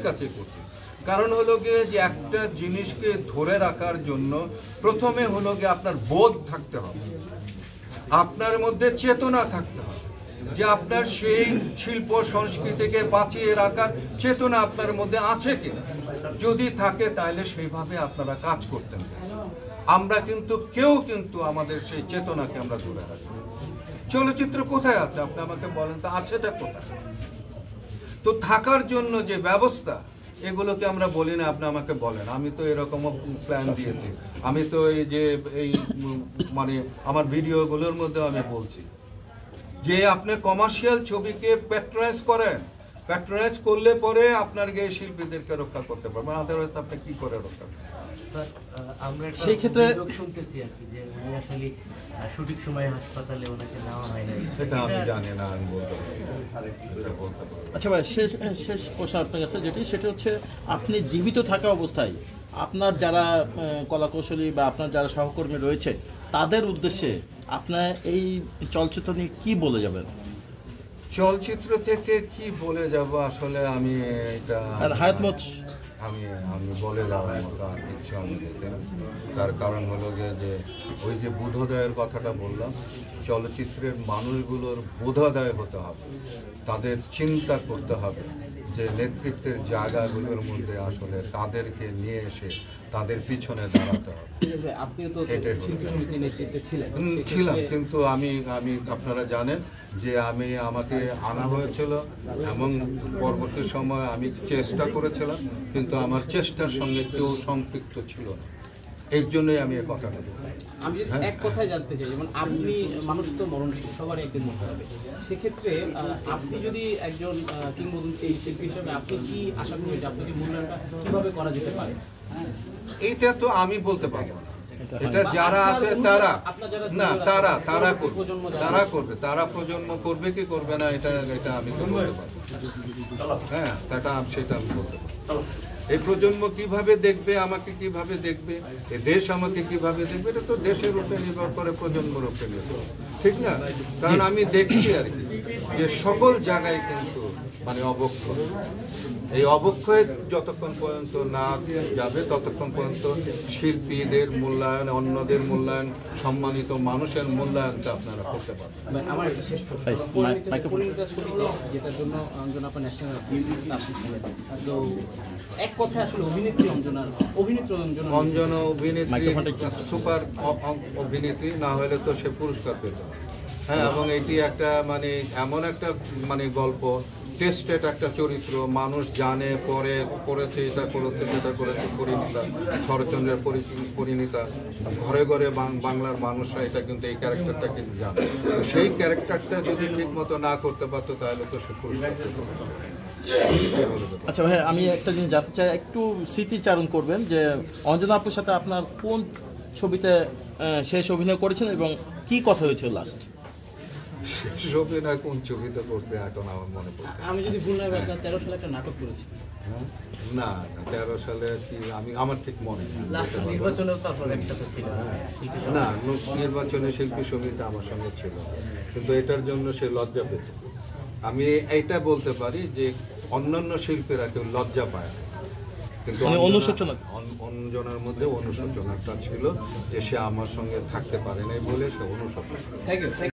কাছে কঠিন। কারণ হলো গিয়ে যে একটা জিনিসকে ধরে রাখার জন্য প্রথমে হলো গিয়ে আপনার বোধ থাকতে হবে, আপনার মধ্যে চেতনা থাকতে হবে যে আপনার সেই শিল্প সংস্কৃতিকে বাঁচিয়ে রাখার চেতনা আপনার মধ্যে আছে কিনা। যদি থাকে তাহলে সেইভাবে আপনারা কাজ করতেন। আমরা কিন্তু কেউ আমাদের সেই চেতনাকে আমরা ধরে রাখি। চলচ্চিত্র কোথায় আছে আপনি আমাকে বলেন তো, আছেটা কোথায়? তো থাকার জন্য যে ব্যবস্থা, এগুলোকে আমরা বলি না, আপনি আমাকে বলেন। আমি তো এরকমও প্ল্যান দিয়েছি, আমি তো এই মানে আমার ভিডিওগুলোর মধ্যে আমি বলছি যে আপনি কমার্শিয়াল ছবিকে প্যাট্রোনাইজ করেন, প্যাট্রোনাইজ করলে পরে আপনার গিয়ে শিল্পীদেরকে রক্ষা করতে পারবেন, আদারওয়াইজ আপনি কি করে রক্ষা করবেন? আমরা সেই ক্ষেত্রে শুনতেছি আর কি যে উনি আসলে শুটিং সময় হাসপাতালে ওনাকে নেওয়া হয় না, সেটা আমি জানি না, আমি বলতে পারি। আচ্ছা ভাই, শেষ প্রশ্ন আপনার কাছে যেটি, সেটা হচ্ছে আপনি জীবিত থাকা অবস্থায় আপনার যারা কলাকৌশলী বা আপনার যারা সহকর্মী রয়েছে তাদের উদ্দেশ্যে আপনার এই চলচ্চিত্র নিয়ে কী বলে যাবেন? চলচ্চিত্র থেকে কি বলে যাব আসলে আমি এটা আমি বলে যাওয়ার মতো আর কিছু আমি দেখি না। তার কারণ হলো যে ওই যে বোধোদয়ের কথাটা বললাম, চলচ্চিত্রের মানুষগুলোর বোধোদয় হতে হবে, তাদের চিন্তা করতে হবে যে নেতৃত্বের জায়গাগুলোর মধ্যে আসলে তাদেরকে নিয়ে এসে তাদের পিছনে দাঁড়াতে হবে। ছিলাম, কিন্তু আমি আপনারা জানেন যে আমাকে আনা হয়েছিল এবং পরবর্তী সময় আমি চেষ্টা করেছিলাম, কিন্তু আমার চেষ্টার সঙ্গে কেউ সম্পৃক্ত ছিল না। এর জন্যই আমি এই কথাটা বলি। আমি যদি এক কথায় জানতে চাই, যেমন আপনি, মানুষ তো মরণশীল, সবারই একদিন মরতে হবে, সেক্ষেত্রে আপনি যদি একজন কিংবদন্তি শিল্পী হিসেবে আপনি কি আশা করবেন যে আপনাকে মূল্যায়নটা কিভাবে করা যেতে পারে? এইটা তো আমি বলতে পারবো না, এটা যারা আছে তারা না, তারা করবে, তারা প্রজন্ম করবে কি করবে না এটা আমি তো বলতে পারবো। হ্যাঁ, সেটা আমি বলতে পারবো। এই প্রজন্ম কিভাবে দেখবে, আমাকে কিভাবে দেখবে, এই দেশ আমাকে কিভাবে দেখবে, এটা তো দেশের উপরে নির্ভর করে, প্রজন্মের উপরে নির্ভর, ঠিক না? কারণ আমি দেখছি আর কি যে সকল জায়গায় কিন্তু মানে অবক্ষয়, এই অবক্ষয় যতক্ষণ পর্যন্ত না যাবে ততক্ষণ পর্যন্ত শিল্পীদের মূল্যায়ন, অন্যদের মূল্যায়ন, সম্মানিত মানুষের মূল্যায়নটা আপনারা করতে পারবেন। আমার একটা শেষ প্রশ্ন, যেটার জন্য অঞ্জনা আপা ন্যাশনাল তো এক কথায় আসলে অভিনেত্রী অঞ্জনা সুপার অভিনেত্রী না হলে তো সে পুরস্কার পেত। হ্যাঁ, এবং এটি একটা মানে এমন একটা মানে গল্প, টেস্টেড একটা চরিত্র, মানুষ জানে, পরে করেছে, এটা করেছে, সেটা করেছে, পরিণীতা, শরৎচন্দ্রের পরিণীতা, ঘরে ঘরে বাংলার মানুষরা এটা কিন্তু এই ক্যারেক্টারটা কিন্তু জানে। সেই ক্যারেক্টারটা যদি ঠিক মতো না করতে পারতো তাহলে তো সে পুরস্কার পেত। আচ্ছা ভাই, আমি একটা জিনিস জানতে চাই, একটু স্মৃতিচারণ করবেন যে অঞ্জনা আপুর সাথে আপনার কোন ছবিতে শেষ অভিনয় করেছেন এবং কি কথা হয়েছিল লাস্ট? শেষ অভিনয় কোন ছবিতে করছে এখন আমার মনে পড়ছে। আমি যদি ভুল না করি 13 সালে একটা নাটক করেছি। না 13 সালে কি, আমার ঠিক মনে নেই। না, নির্বাচনে শিল্পী সমিতি আমার সঙ্গে ছিল, কিন্তু এটার জন্য সে লজ্জা পেত। আমি এইটা বলতে পারি যে অন্যান্য শিল্পীরা কেউ লজ্জা পায় না, কিন্তু অঞ্জনার মধ্যে অনুশোচনাটা ছিল যে সে আমার সঙ্গে থাকতে পারে নাই বলে সে অনুশোচনা।